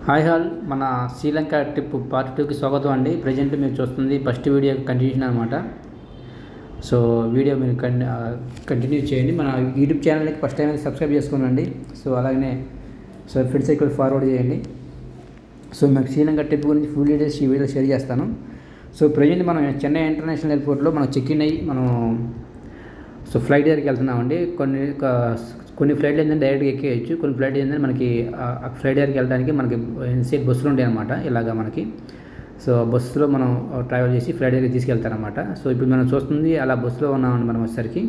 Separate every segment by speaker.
Speaker 1: Hi hall మన Sri Lanka trip part 2కి స్వాగతం అండి. ప్రజెంట్ మీరు చూస్తుంది ఫస్ట్ వీడియో కంటిన్యూషన్ అనమాట. సో వీడియో మీరు కంటిన్యూ చేయండి. మన యూట్యూబ్ ఛానల్కి ఫస్ట్ టైం సబ్స్క్రైబ్ చేసుకోండి. సో అలాగనే ఫ్రెండ్స్ సైకిల్ ఫార్వర్డ్ చేయండి. సో మీకు శ్రీలంక ట్రిప్ గురించి ఫుల్ డీటెయిల్స్ ఈ వీడియోలో షేర్ చేస్తాను. సో ప్రజెంట్ మనం చెన్నై ఇంటర్నేషనల్ ఎయిర్పోర్ట్లో మనం చెక్ ఇన్ అయ్యి మనం ఫ్లైట్ దగ్గరికి వెళ్తున్నామండి. కొన్ని ఫ్లైట్లు ఏంటంటే డైరెక్ట్గా ఎక్కేయచ్చు, కొన్ని ఫ్లైట్ ఏంటంటే మనకి ఫ్లైట్ దగ్గరికి వెళ్ళడానికి మనకి ఇన్సైడ్ బస్సులు ఉంటాయి అనమాట. ఇలాగా మనకి సో బస్సులో మనం ట్రావెల్ చేసి ఫ్లైట్ దగ్గరికి తీసుకెళ్తారనమాట. సో ఇప్పుడు మనం చూస్తుంది అలా బస్సులో ఉన్నామండి మనం వచ్చేసరికి.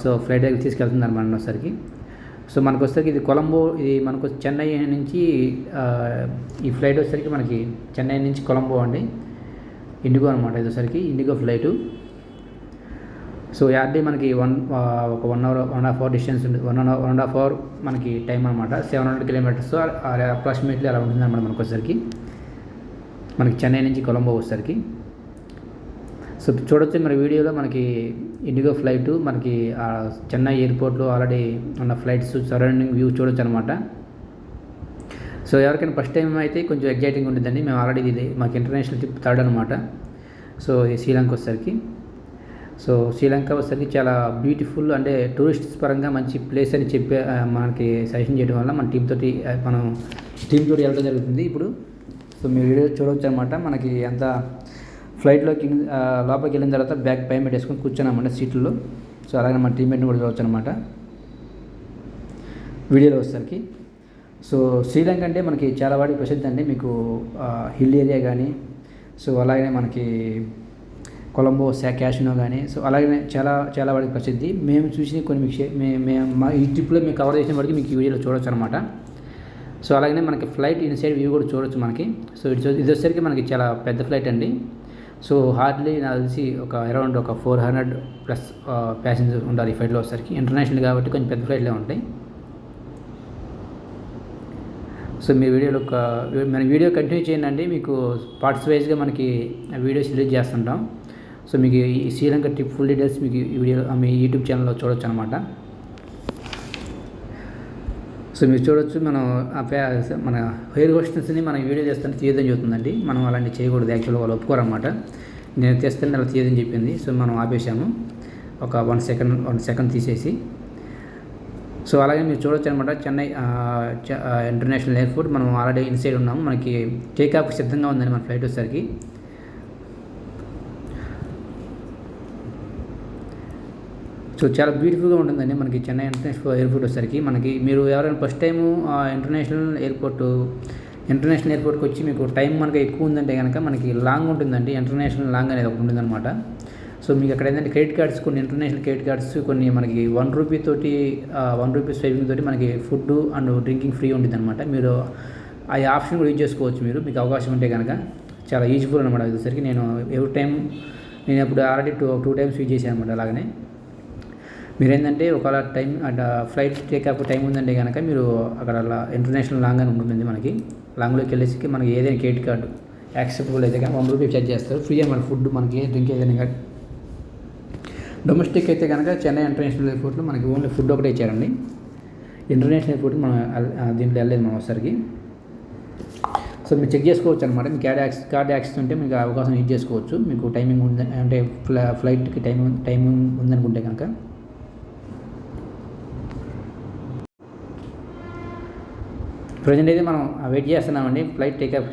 Speaker 1: సో ఫ్లైట్ దగ్గరికి తీసుకెళ్తున్నారు మనం వచ్చేసరికి. సో మనకు వచ్చేసరికి ఇది కొలంబో, ఇది మనకు చెన్నై నుంచి ఈ ఫ్లైట్ వచ్చేసరికి మనకి చెన్నై నుంచి కొలంబో అండి, ఇండిగో అనమాట. ఇది వచ్చేసరికి ఇండిగో ఫ్లైటు. సో యార్డీ మనకి ఒక 1 అవర్ 1.5 అవర్ డిస్టెన్స్ ఉంది. 1.5 అవర్ మనకి టైం అనమాట. 700 కిలోమీటర్స్ అప్రాక్సిమేట్లీ అలా ఉంటుంది అనమాట మనకు వచ్చేసరికి, మనకి చెన్నై నుంచి కొలంబో వచ్చేసరికి. సో చూడొచ్చు మరి వీడియోలో మనకి ఇండిగో ఫ్లైట్ మనకి చెన్నై ఎయిర్పోర్ట్లో ఆల్రెడీ ఉన్న ఫ్లైట్స్ సరౌండింగ్ వ్యూ చూడొచ్చు అనమాట. సో ఎవరికైనా ఫస్ట్ టైం అయితే కొంచెం ఎగ్జైటింగ్ ఉంటుందండి. మేము ఆల్రెడీ ఇది మాకు ఇంటర్నేషనల్ ట్రిప్ థర్డ్ అనమాట. సో ఇది శ్రీలంక వచ్చేసరికి. సో శ్రీలంక వచ్చేసరికి చాలా బ్యూటిఫుల్, అంటే టూరిస్ట్స్ పరంగా మంచి ప్లేస్ అని చెప్పి మనకి సజెషన్ చేయడం వల్ల మన టీం తోటి వెళ్ళడం జరుగుతుంది ఇప్పుడు. సో మీరు వీడియో చూడవచ్చు అనమాట. మనకి అంత ఫ్లైట్లోకి లోపలికి వెళ్ళిన తర్వాత బ్యాగ్ పై పెట్టేసుకొని కూర్చున్నామంటే సీట్లలో. సో అలాగే మన టీమ్మేట్ని కూడా చూడవచ్చు అనమాట వీడియోలో వచ్చేసరికి. సో శ్రీలంక అంటే మనకి చాలా వాటికి ప్రసిద్ధి అండి. మీకు హిల్ ఏరియా కానీ, సో అలాగే మనకి కొలంబో క్యాసినో కానీ, సో అలాగే చాలా వాడికి ప్రసిద్ధి. మేము చూసిన కొన్ని మా ఈ ట్రిప్లో మేము కవర్ చేసిన వాడికి మీకు ఈ వీడియోలో చూడొచ్చు అనమాట. సో అలాగే మనకి ఫ్లైట్ ఇన్సైడ్ వ్యూ కూడా చూడొచ్చు మనకి. సో ఇది వచ్చేసరికి మనకి చాలా పెద్ద ఫ్లైట్ అండి. సో హార్డ్లీ నాకు తెలిసి అరౌండ్ 400+ ప్యాసింజర్ ఉండాలి ఈ ఫ్లైట్లో వచ్చేసరికి. ఇంటర్నేషనల్ కాబట్టి కొంచెం పెద్ద ఫ్లైట్లే ఉంటాయి. సో మీ వీడియోలో మన వీడియో కంటిన్యూ చేయండి. మీకు పార్ట్స్ వైజ్గా మనకి వీడియోస్ రిలీజ్ చేస్తుంటాం. సో మీకు ఈ శ్రీలంక ట్రిప్ ఫుల్ డీటెయిల్స్ మీకు ఈ వీడియో మీ యూట్యూబ్ ఛానల్లో చూడొచ్చు అనమాట. సో మీరు చూడొచ్చు మన హెయిర్ హోస్టెస్ని మనం వీడియో చేస్తుంటే తీయదని చెబుతుందండి. మనం అలాంటి చేయకూడదు, యాక్చువల్గా వాళ్ళు ఒప్పుకోరన్నమాట. నేను తెస్తుంటే అలా తీయదని చెప్పింది. సో మనం ఆపేసాము ఒక 1 సెకండ్ తీసేసి. సో అలాగే మీరు చూడొచ్చు అనమాట. చెన్నై ఇంటర్నేషనల్ ఎయిర్పోర్ట్ మనం ఆల్రెడీ ఇన్సైడ్ ఉన్నాము. మనకి టేకాఫ్ సిద్ధంగా ఉందండి మన ఫ్లైట్ వచ్చేసరికి. సో చాలా బ్యూటిఫుల్గా ఉంటుందండి మనకి చెన్నై ఇంటర్నేషనల్ ఎయిర్పోర్ట్ వచ్చేసరికి. మనకి మీరు ఎవరైనా ఫస్ట్ టైము ఇంటర్నేషనల్ ఎయిర్పోర్ట్కి వచ్చి మీకు టైం మనకి ఎక్కువ ఉందంటే కనుక మనకి లాంగ్ ఉంటుందండి. ఇంటర్నేషనల్ లాంగ్ అనేది ఒకటి ఉంటుందన్నమాట. సో మీకు అక్కడ ఏంటంటే క్రెడిట్ కార్డ్స్, కొన్ని ఇంటర్నేషనల్ క్రెడిట్ కార్డ్స్ కొన్ని మనకి 1 రూపీ తోటి 1 రూపీ స్వైపింగ్ తోటి మనకి ఫుడ్ అండ్ డ్రింకింగ్ ఫ్రీ ఉంటుంది అనమాట. మీరు ఆ ఆప్షన్ కూడా యూజ్ చేసుకోవచ్చు మీకు అవకాశం ఉంటే కనుక. చాలా యూజ్ఫుల్ అనమాట. అది వచ్చేసరికి నేను ఇప్పుడు ఆల్రెడీ 2 టైమ్స్ యూజ్ చేశాను అనమాట. అలాగనే మీరు ఏంటంటే ఒకవేళ టైం ఫ్లైట్ టేకాఫ్ టైం ఉందంటే కనుక మీరు అక్కడ ఇంటర్నేషనల్ లాంగ్ అని ఉంటుంది మనకి. లాంగ్లోకి వెళ్ళేసి మనకి ఏదైనా క్రెడిట్ కార్డు యాక్సెప్టబుల్ అయితే కనుక 1 రూపీ చార్జ్ చేస్తారు. ఫ్రీ మన ఫుడ్ మనకి డ్రింక్ ఏదైనా కానీ. డొమెస్టిక్ అయితే కనుక చెన్నై ఇంటర్నేషనల్ ఎయిర్పోర్ట్లో మనకి ఓన్లీ ఫుడ్ ఒకటే ఇచ్చారండి. ఇంటర్నేషనల్ ఎయిర్పోర్ట్కి మనం దీంట్లో వెళ్ళలేదు మనం ఒకసారికి. సో మీరు చెక్ చేసుకోవచ్చు అనమాట. మీకు కార్డ్ యాక్సెస్ ఉంటే మీకు అవకాశం యూజ్ చేసుకోవచ్చు. మీకు టైమింగ్ ఉంది అంటే ఫ్లైట్కి టైమింగ్ ఉందనుకుంటే కనుక. ప్రజెంట్ అయితే మనం వెయిట్ చేస్తున్నామండి. ఫ్లైట్ టేకాఫ్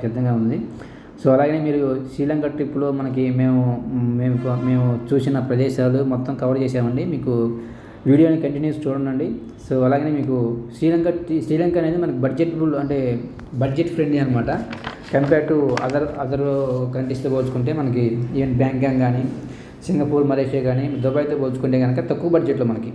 Speaker 1: సిద్ధంగా ఉంది. సో అలాగే మీరు శ్రీలంక ట్రిప్లో మనకి మేము చూసిన ప్రదేశాలు మొత్తం కవర్ చేసామండి. మీకు వీడియోని కంటిన్యూస్ చూడండి. సో అలాగే మీకు శ్రీలంక అనేది మనకి బడ్జెట్ ఫ్రెండ్లీ అనమాట. కంపేర్ టు అదర్ కంట్రీస్తో పోల్చుకుంటే మనకి ఈవెన్ బ్యాంకాక్ కానీ, సింగపూర్, మలేషియా కానీ, దుబాయ్తో పోల్చుకుంటే కనుక తక్కువ బడ్జెట్లో మనకి